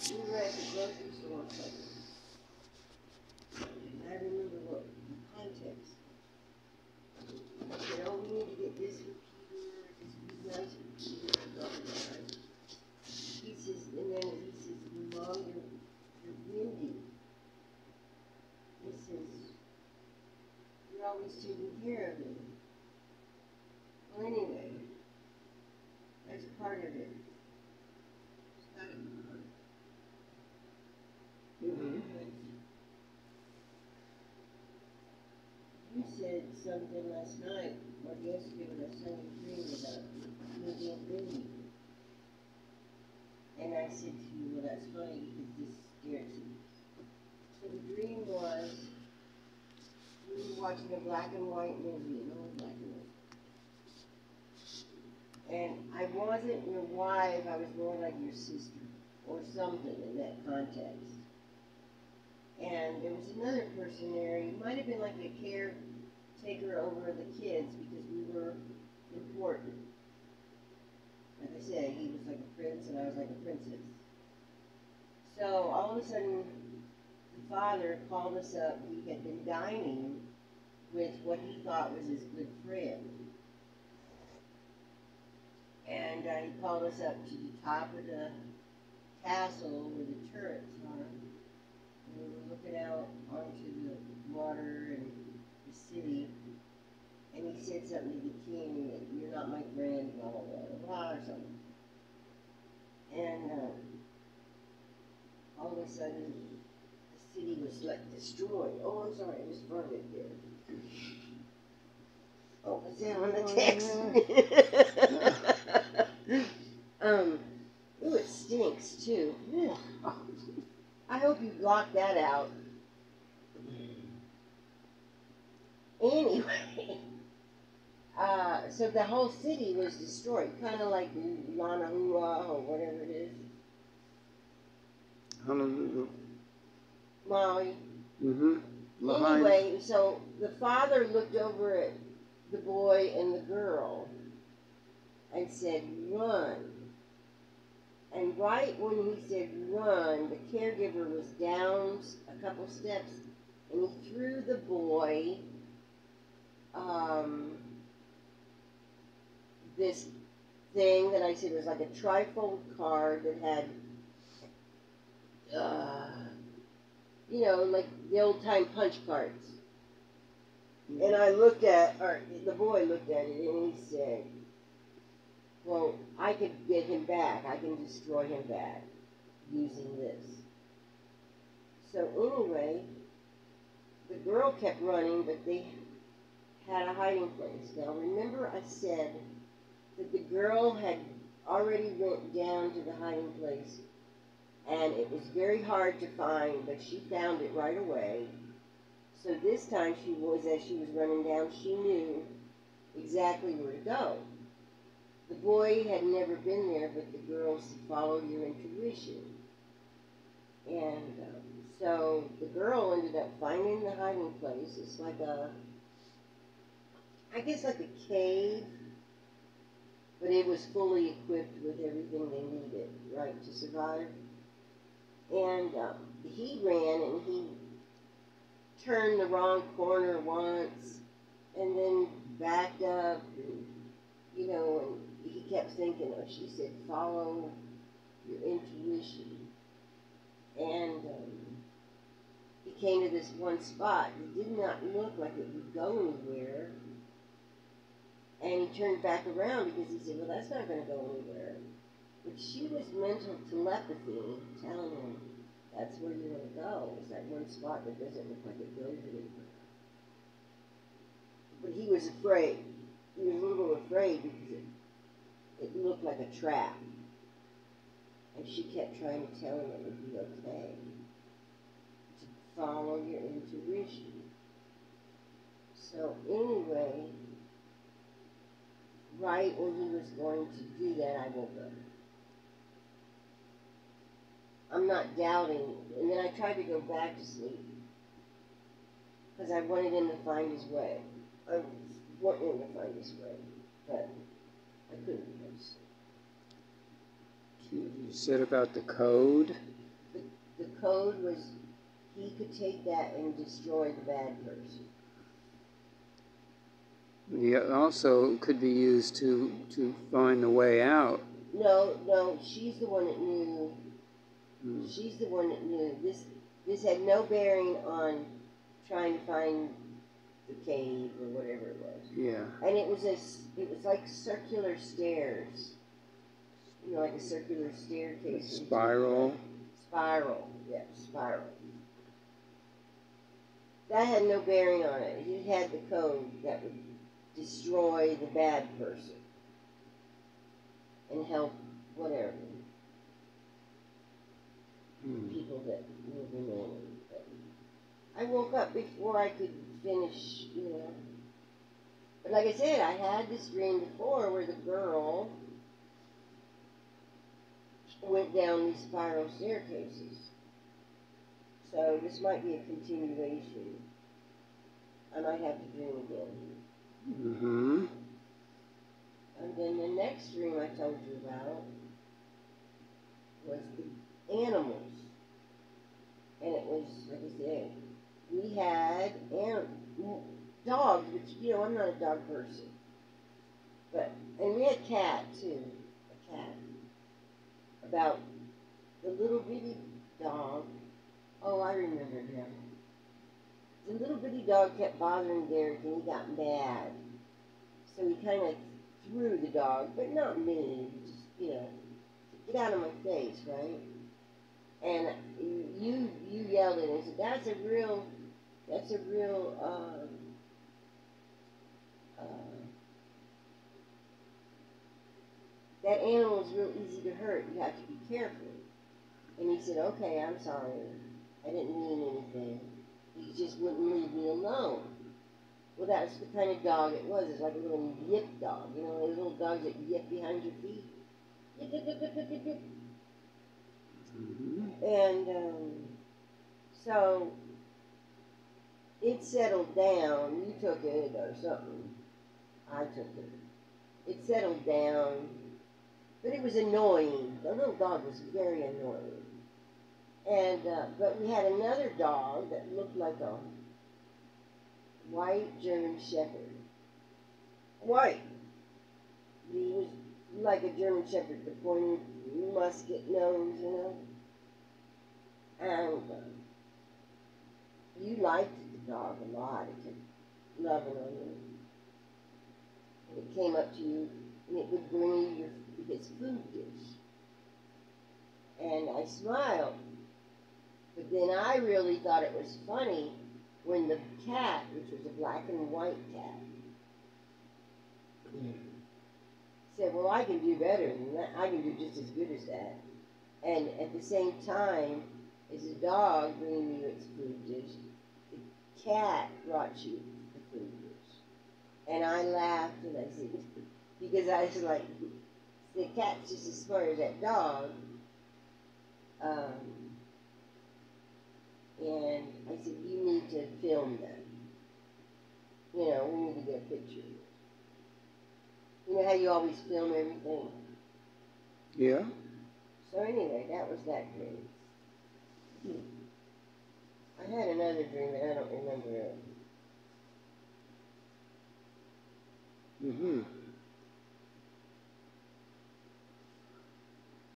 We were at the grocery store, and I remember what the context. I said, oh, we need to get this for Peter, this would be nice for Peter, blah, blah, blah. He says, and then he says, Mom, you're windy. He says, you're always taking care of me. Well, anyway, that's part of it. It's not a part. Mm-hmm. You said something last night, or yesterday when I saw you dream about me being windy. And I said to you, well, that's funny because this scares me. So the dream was, we were watching a black and white movie, an old black and white. And I wasn't your wife, I was more like your sister, or something in that context. And there was another person there, he might have been like a caretaker over the kids because we were important. Like I said, he was like a prince and I was like a princess. So all of a sudden, the father called us up. He had been dining with what he thought was his good friend. And he called us up to the top of the castle where the turrets are. And we were looking out onto the water and the city. And he said something to the king that you're not my friend, blah, blah, blah, blah, or something. And all of a sudden, the city was like destroyed. Oh, I'm sorry, I just farted there. Oh, was that on the text? Ooh, it stinks too. I hope you blocked that out. Anyway. So the whole city was destroyed, kind of like Lanahua or whatever it is. Honolulu. Maui. Mm-hmm. Anyway, so the father looked over at the boy and the girl and said, run. And right when he said run, the caregiver was down a couple steps and he threw the boy this thing that I said was like a trifold card that had, you know, like the old time punch cards. And I looked at, or the boy looked at it and he said, well, I could get him back. I can destroy him back using this. So anyway, the girl kept running, but they had a hiding place. Now remember I said that the girl had already went down to the hiding place and it was very hard to find, but she found it right away. So this time as she was running down, she knew exactly where to go. The boy had never been there, but the girl said, follow your intuition. And so the girl ended up finding the hiding place. It's like I guess like a cave, but it was fully equipped with everything they needed, right, to survive. And he ran and he turned the wrong corner once and then backed up, and, you know, and he kept thinking, oh, she said, follow your intuition. And he came to this one spot. It did not look like it would go anywhere. And he turned back around because he said, well, that's not going to go anywhere. But she was mental telepathy telling him, that's where you want to go. It's that one spot that doesn't look like it goes anywhere. But he was afraid. He was a little afraid because it looked like a trap. And she kept trying to tell him it would be okay. To follow your intuition. So anyway, right when he was going to do that, I woke up. I'm not doubting. And then I tried to go back to sleep. Because I wanted him to find his way. I wanted him to find his way. But I couldn't go to sleep. You said about the code. code was he could take that and destroy the bad person. Yeah, also could be used to find the way out. No, she's the one that knew. She's the one that knew. This had no bearing on trying to find the cave or whatever it was. Yeah. And it was like circular stairs. You know, like a circular staircase. Spiral. Spiral, yeah, spiral. That had no bearing on it. It had the code that would destroy the bad person and help whatever people that were remaining. But I woke up before I could finish, you know. But like I said, I had this dream before where the girl went down these spiral staircases. So this might be a continuation. I might have to dream again. Mm-hmm. And then the next dream I told you about was the animals. And it was, like I said, we had dogs, which, you know, I'm not a dog person. And we had cat, too. A cat. About the little bitty dog. Oh, I remember him. The little bitty dog kept bothering Derek, and he got mad. So he kind of threw the dog, but not me. Just, you know, get out of my face, right? And you yelled at him and said, that's a real, that animal is real easy to hurt. You have to be careful. And he said, okay, I'm sorry. I didn't mean anything. He just wouldn't leave me alone. Well, that's the kind of dog it was. It's like a little yip dog. You know, those little dogs that yip behind your feet. Yip, yip, yip, yip, yip, yip, yip. And so it settled down. You took it or something. I took it. It settled down. But it was annoying. The little dog was very annoying. And but we had another dog that looked like a white German Shepherd. White. He was like a German Shepherd, the pointed musket nose, you know. And you liked the dog a lot. It kept loving on you. And it came up to you, and it would bring you its food dish. And I smiled. But then I really thought it was funny when the cat, which was a black and white cat, said, well, I can do better than that. I can do just as good as that. And at the same time, as the dog bringing you its food dish, the cat brought you the food dish. And I laughed and I said, because I was like, the cat's just as smart as that dog. And I said, you need to film that. You know, we need to get a picture. You know how you always film everything? Yeah. So anyway, that was that dream. I had another dream, but I don't remember it. Mm-hmm.